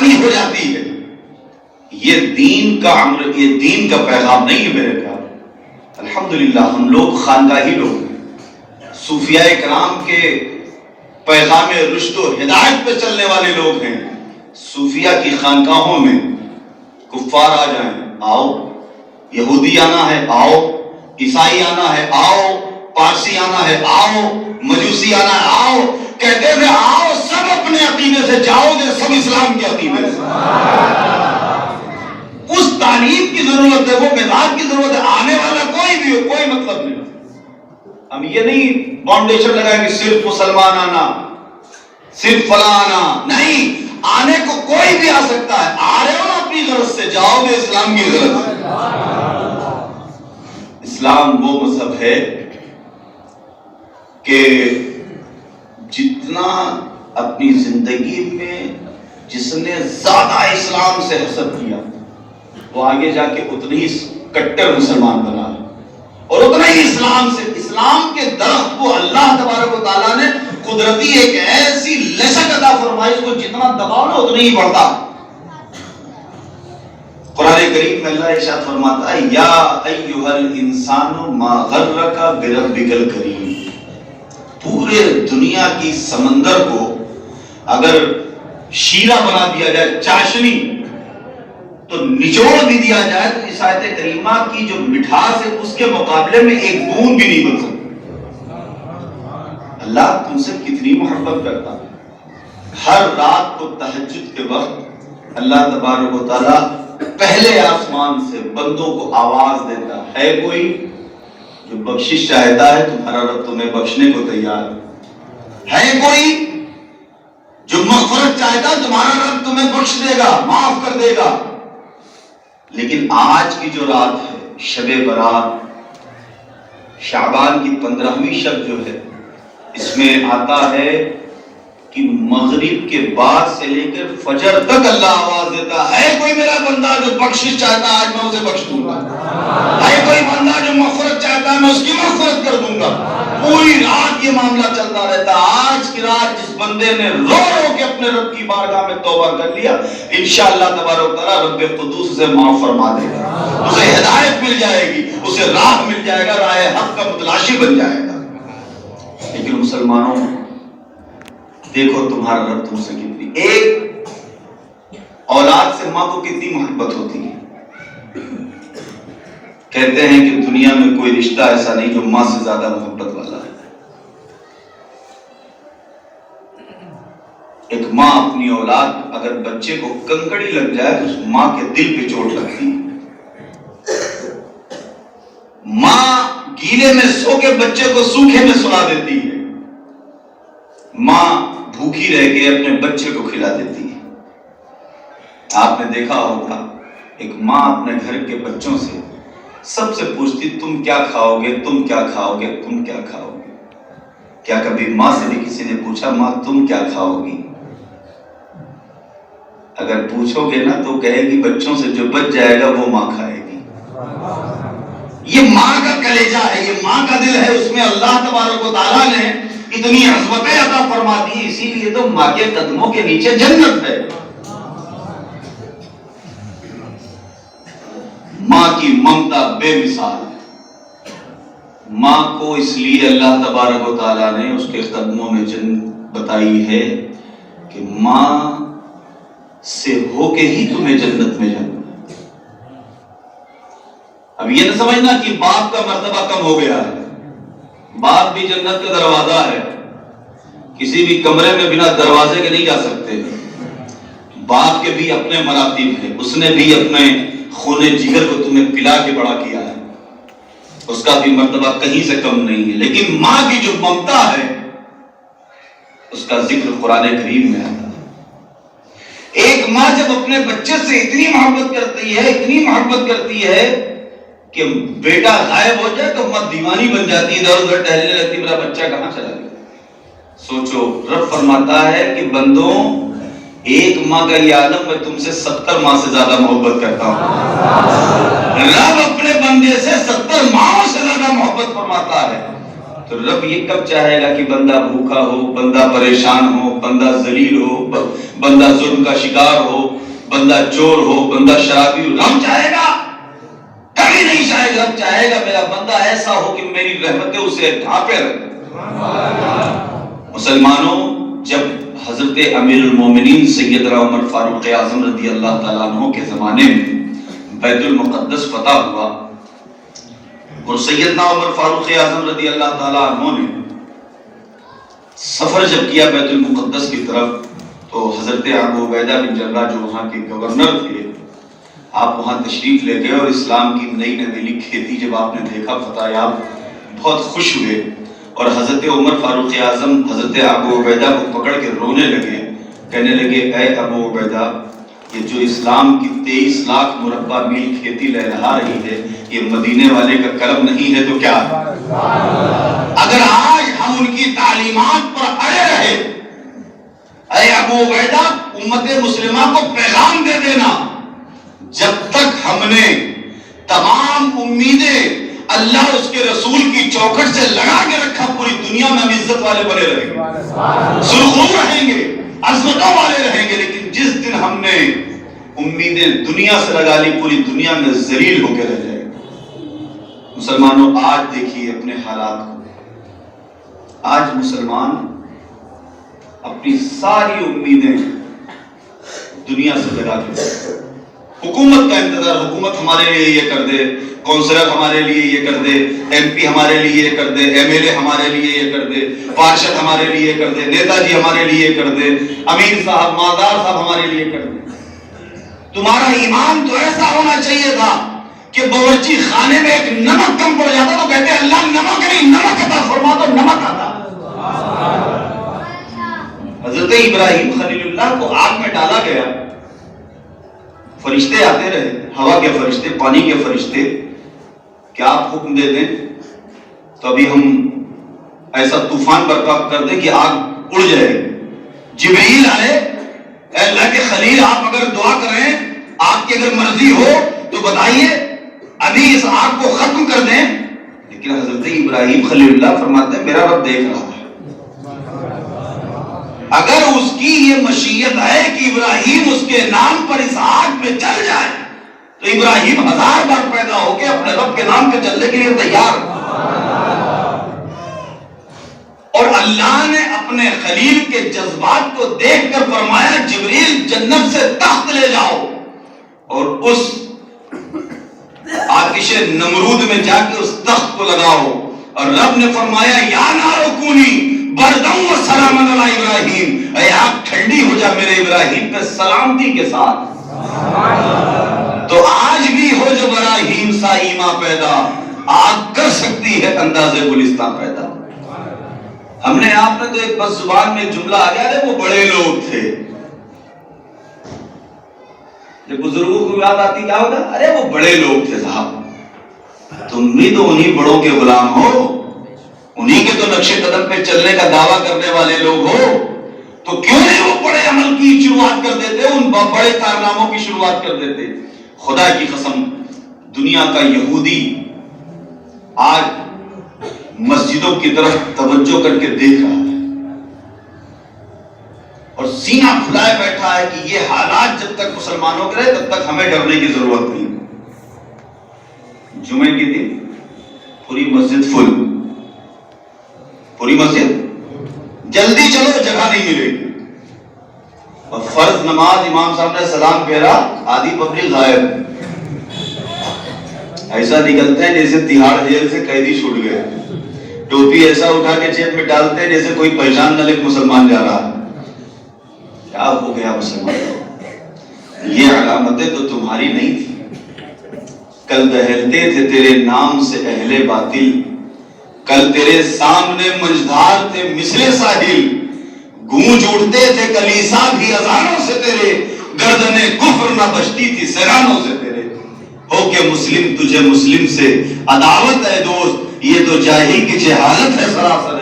فانی ہو جاتی ہے. یہ دین کا عمر، یہ دین کا پیغام نہیں ہے میرے پیارے. الحمدللہ ہم لوگ خانقاہی لوگ ہیں، صوفیاء کرام کے پیغام رشد و ہدایت پہ چلنے والے لوگ ہیں. صوفیہ کی خانقاہوں میں کفار آ جائیں، آؤ. یہودی آنا ہے، آؤ. عیسائی آنا ہے، آؤ. پارسی آنا ہے، آؤ. مجوسی آنا ہے، آؤ. کہتے تھے آؤ سب اپنے عقیدے سے، جاؤ گے سب اسلام کے عقیدے سے. اس تعلیم کی ضرورت ہے، وہ مزاج کی ضرورت ہے. آنے والا کوئی بھی ہو، کوئی مطلب نہیں. ہم یہ نہیں فاؤنڈیشن لگائیں کہ صرف مسلمان آنا، صرف فلاں آنا. نہیں، آنے کو کوئی بھی آ سکتا ہے. آ رہے ہو نا اپنی غرض سے، جاؤ گے اسلام کی غرض سے. اسلام وہ مذہب ہے کہ جتنا اپنی زندگی میں جس نے زیادہ اسلام سے حسد کیا وہ آگے جا کے اتنی ہی کٹر مسلمان بنا ہے، اور اتنا ہی اسلام کے درخت کو اللہ تبارک و تعالیٰ نے قدرتی ایک ایسی لچک عطا فرمائی، اس کو جتنا دباؤ نا اتنا ہی بڑھتا. قرآن کریم میں اللہ ارشاد فرماتا ہے یا ایھا الانسان ما غرک بربک الکریم. پورے دنیا کی سمندر کو اگر شیرہ بنا دیا جائے، چاشنی، تو نچوڑ بھی دیا جائے تو اس آیت کریمہ کی جو مٹھاس ہے اس کے مقابلے میں ایک بوند بھی نہیں بن سکتی. اللہ تم سے کتنی محبت کرتا ہے. ہر رات کو تہجد کے وقت اللہ تبارک و تعالیٰ پہلے آسمان سے بندوں کو آواز دیتا ہے کوئی جو بخشش چاہتا ہے تمہارا رب تمہیں بخشنے کو تیار ہے. کوئی جو مغفرت چاہتا ہے تمہارا رب تمہیں بخش دے گا، معاف کر دے گا. لیکن آج کی جو رات ہے، شب برات، شعبان کی 15ویں شب جو ہے، اس میں آتا ہے کہ مغرب کے بعد سے لے کر فجر تک اللہ آواز دیتا ہے کوئی میرا بندہ جو بخشش چاہتا ہے آج میں اسے بخش دوں گا. ہے کوئی بندہ جو مغفرت چاہتا ہے میں اس کی مغفرت کر دوں گا. پوری رات یہ معاملہ چلتا رہتا. آج کی رات جس بندے نے رو رو کے اپنے رب کی بارگاہ میں توبہ کر لیا، انشاءاللہ تبارک تعالیٰ رب قدوس اسے معاف فرما دے گا. اسے ہدایت مل جائے گی، اسے راہ مل جائے گا، راہ حق کا متلاشی بن جائے گا. لیکن مسلمانوں دیکھو تمہارا رب تم سے کتنی، ایک اولاد سے ماں کو کتنی محبت ہوتی ہے. کہتے ہیں کہ دنیا میں کوئی رشتہ ایسا نہیں جو ماں سے زیادہ محبت والا ہے. ایک ماں اپنی اولاد، اگر بچے کو کنکڑی لگ جائے تو اس ماں کے دل پہ چوٹ لگتی ہے. ماں گیلے میں سو کے بچے کو سوکھے میں سلا دیتی ہے. ماں بھوکی رہ کے اپنے بچے کو کھلا دیتی ہے. آپ نے دیکھا ہوگا ایک ماں اپنے گھر کے بچوں سے سب سے پوچھتی تم کیا کھاؤ گے، تم کیا کھاؤ گے، تم کیا کھاؤ گے. کیا کبھی ماں سے بھی کسی نے پوچھا ماں تم کیا کھاؤ گی؟ اگر پوچھو گے نا تو کہے گی بچوں سے جو بچ جائے گا وہ ماں کھائے گی. یہ ماں کا کلیجہ ہے، یہ ماں کا دل ہے. اس میں اللہ تبارک و تعالیٰ نے اتنی عظمتیں عطا فرما دی، اسی لیے تو ماں کے قدموں کے نیچے جنت ہے. ماں کی ممتا بے مثال ہے. ماں کو اس لیے اللہ تبارک و تعالیٰ نے اس کے قدموں میں جنت بتائی ہے کہ ماں سے ہو کے ہی تمہیں جنت میں جانا. اب یہ نہ سمجھنا کہ باپ کا مرتبہ کم ہو گیا ہے. باپ بھی جنت کا دروازہ ہے، کسی بھی کمرے میں بنا دروازے کے نہیں جا سکتے. باپ کے بھی اپنے مراتب ہیں، اس نے بھی اپنے خون جگر کو تمہیں پلا کے بڑا کیا ہے، اس کا بھی مرتبہ کہیں سے کم نہیں ہے. لیکن ماں کی جو ممتا ہے اس کا ذکر قرآن کریم میں آتا ہے. ایک ماں جب اپنے بچے سے اتنی محبت کرتی ہے، اتنی محبت کرتی ہے کہ بیٹا غائب ہو جائے تو ماں دیوانی بن جاتی ہے، ادھر ادھر ٹہلنے لگتی میرا بچہ کہاں چلا گیا. سوچو رب فرماتا ہے کہ بندوں ایک ماں کا یہ عالم میں تم سے 70 ماں سے زیادہ محبت کرتا ہوں. رب اپنے بندے سے 70 ماں سے زیادہ محبت فرماتا ہے. تو رب یہ کب چاہے گا کہ بندہ بھوکا ہو، بندہ پریشان ہو، بندہ ذلیل ہو، بندہ ظلم کا شکار ہو، بندہ چور ہو، بندہ شرابی ہو، رب چاہے گا؟ کبھی نہیں چاہے گا۔ رب چاہے گا میرا بندہ ایسا ہو کہ میری رحمتیں اسے ڈھانپے رکھیں۔ مسلمانوں، جب حضرت امیر المومنین سیدنا عمر فاروق اعظم رضی اللہ تعالیٰ عنہ کے زمانے میں بیت المقدس فتح ہوا، اور سیدنا عمر فاروق اعظم رضی اللہ تعالیٰ عنہ نے سفر جب کیا بیت المقدس کی طرف، تو حضرت ابو عبیدہ بن جراح جو وہاں کے گورنر تھے، آپ وہاں تشریف لے گئے، اور اسلام کی نئی نویلی کھیتی جب آپ نے دیکھا فتح یاب، بہت خوش ہوئے، اور حضرت عمر فاروق اعظم حضرت ابو عبیدہ کو پکڑ کے رونے لگے، کہنے لگے اے ابو عبیدہ، یہ جو اسلام کی 23 لاکھ مربع میل کھیتی لہلہا رہی ہے، یہ مدینے والے کا کرم نہیں ہے تو کیا؟ اگر آج ہم ان کی تعلیمات پر اڑے رہے، اے ابو عبیدہ امت مسلمہ کو پیغام دے دینا، جب تک ہم نے تمام امیدیں اللہ اس کے رسول کی چوکھٹ سے لگا کے رکھا، پوری دنیا میں ہم عزت والے بنے رہیں گے، سرخرو رہیں گے، عظمتوں والے رہیں گے، لیکن جس دن ہم نے امیدیں دنیا سے لگا لی، پوری دنیا میں ذلیل ہو کے رہ جائے گا۔ مسلمانوں، آج دیکھیے اپنے حالات کو، آج مسلمان اپنی ساری امیدیں دنیا سے لگا کے حکومت کا انتظار، حکومت ہمارے لیے یہ کر دے، کونسلر ہمارے لیے یہ کر دے، ایم پی ہمارے لیے یہ کر دے، ایم ایل اے ہمارے لیے یہ کر دے، پارشد ہمارے لیے یہ کر دے، نیتا جی ہمارے لیے یہ کر دے، امیر صاحب، مالدار صاحب ہمارے لیے کر دے۔ تمہارا ایمان تو ایسا ہونا چاہیے تھا کہ باورچی خانے میں ایک نمک کم پڑ جاتا تو کہتے اللہ نمک نہیں، نمک عطا فرما تو نمک آتا۔ حضرت ابراہیم خلیل اللہ کو آگ میں ڈالا گیا، فرشتے آتے رہے، ہوا کے فرشتے، پانی کے فرشتے، کیا آپ حکم دے دیں تو ابھی ہم ایسا طوفان برپا کر دیں کہ آگ اڑ جائے۔ جبریل آئے، اے اللہ کے خلیل آپ اگر دعا کریں، آپ کی اگر مرضی ہو تو بتائیے ابھی اس آگ کو ختم کر دیں، لیکن حضرت ابراہیم خلیل اللہ فرماتے ہیں میرا رب دیکھ رہا ہے، اگر اس کی یہ مشیت ہے کہ ابراہیم اس کے نام پر اس آگ میں جل جائے تو ابراہیم 1000 بار پیدا ہو کے اپنے رب کے نام کے جلنے کے لیے تیار۔ اور اللہ نے اپنے خلیل کے جذبات کو دیکھ کر فرمایا جبریل جنت سے تخت لے جاؤ اور اس آتش نمرود میں جا کے اس تخت کو لگاؤ، اور رب نے فرمایا یا نار کونی بردم و سلام علی ابراہیم، اے آگ ٹھنڈی ہو جا میرے ابراہیم پہ سلامتی کے ساتھ۔ تو آج بھی ہو جو ابراہیم سا ایمان پیدا، آگ کر سکتی ہے انداز گلستان پیدا۔ ہم نے آپ نے تو ایک بس زبان میں جملہ آ گیا ہے، وہ بڑے لوگ تھے، جب بزرگوں کو یاد آتی کیا ہوگا؟ ارے وہ بڑے لوگ تھے صاحب، تم بھی تو انہی بڑوں کے غلام ہو، انہی کے تو نقش قدم پہ چلنے کا دعویٰ کرنے والے لوگ ہو، تو کیوں نہیں وہ بڑے عمل کی شروعات کر دیتے، ان بڑے کارناموں کی شروعات کر دیتے؟ خدا کی قسم، دنیا کا یہودی آج مسجدوں کی طرف توجہ کر کے دیکھ رہا ہے اور سینہ کھلائے بیٹھا ہے کہ یہ حالات جب تک مسلمانوں کے رہے تب تک ہمیں ڈرنے کی ضرورت نہیں۔ جمعے کے دن پوری مسجد فل، پوری مسجد، جلدی چلو جگہ نہیں ملے گی، اور فرض نماز امام صاحب نے سلام پھیرا، آدھی پبلک غائب، ایسا نکلتے ہیں جیسے تہاڑ جیل سے قیدی چھوٹ گئے، ٹوپی ایسا اٹھا کے جیب میں ڈالتے ہیں جیسے کوئی پہچان نہ لے مسلمان جا رہا۔ کیا ہو گیا مسلمان؟ یہ علامتیں تو تمہاری نہیں تھی، کل دہلتے تھے تیرے نام سے اہل باطل، کل تیرے سامنے منجدار تھے مثل ساحل، گونج اٹھتے تھے کلیسا بھی اذانوں سے تیرے، گردنیں کفر نہ بچتی تھی سرانوں سے تیرے، ہو کہ مسلم تجھے مسلم سے عداوت ہے دوست، یہ تو جاہل کی جہالت ہے سراسر۔